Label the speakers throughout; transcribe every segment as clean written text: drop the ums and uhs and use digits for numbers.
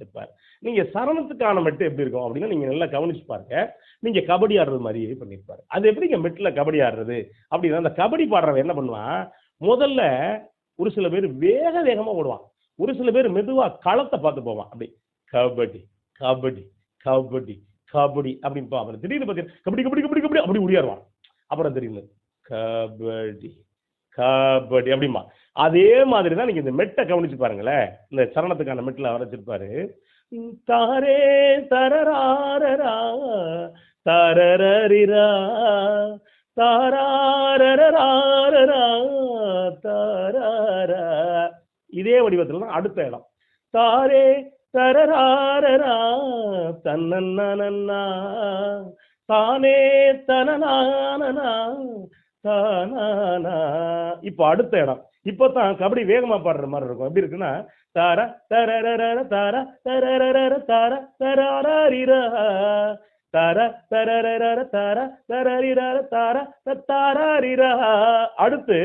Speaker 1: இருப்பார். நீங்க சரணத்துக்கான மெட்டு எப்படி இருக்கும் அப்படின்னா, நீங்க நல்லா கவனிச்சு பாருங்க. நீங்க கபடி ஆடுறது மாதிரியே பண்ணியிருப்பாரு. அது எப்படிங்க மெட்டுல கபடி ஆடுறது அப்படின்னா, அந்த கபடி பாடுறவன் என்ன பண்ணுவான், முதல்ல ஒரு சில பேர் வேக வேகமா ஓடுவான். ஒரு சில பேர் மெதுவா களத்தை பார்த்து போவான். அப்படி கபடி, கபடி, கபடி, கபடி அப்படின்னு அப்புறம் திடீர்னு பார்த்தீங்கன்னா கபடி கபடி கபடி கபடி அப்படி ஓடியாருவான். அப்புறம் தெரியுது கபடி, கபடி அப்படிமா. அதே மாதிரி தான் நீங்க இந்த மெட்டை கவனிச்சு பாருங்களேன். இந்த சரணத்துக்கான மெட்டில் வரைச்சிருப்பாரு. தாரே தரராரரா தரரரிரா தாராரரராரரா தாராரா. இதே வடிவத்தில் தான் அடுத்த இடம். தாரே தரராரரா தன்னன்னா தானே தனநானனா தானானா. இப்போ அடுத்த இடம். இப்பதான் கபடி வேகமா பாடுற மாதிரி இருக்கும். எப்படி இருக்குன்னா தார தரரர தார தரரர தார தரரிரா தார தரரர தார தரரிரா தார தரரிரா. அடுத்து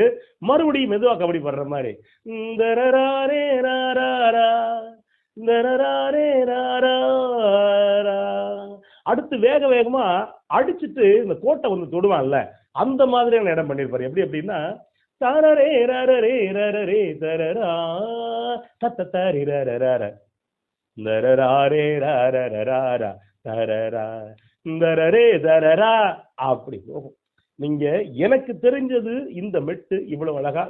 Speaker 1: மறுபடியும் மெதுவா கபடி பாடுற மாதிரி தரரரே ராரா தரரரே ராரா. அடுத்து வேக வேகமா அடிச்சுட்டு இந்த கோட்டை வந்து தொடுவான்ல, அந்த மாதிரியான இடம் பண்ணிருப்பாரு. எப்படி அப்படின்னா தரரே ரரரே ரரரே தரரா தத்தரி ரரரர தரரரே ரரரரா தரரா தரரே தரரா அப்படி போகும். நீங்க எனக்கு தெரிஞ்சது இந்த மெட்டு இவ்வளவு அழகா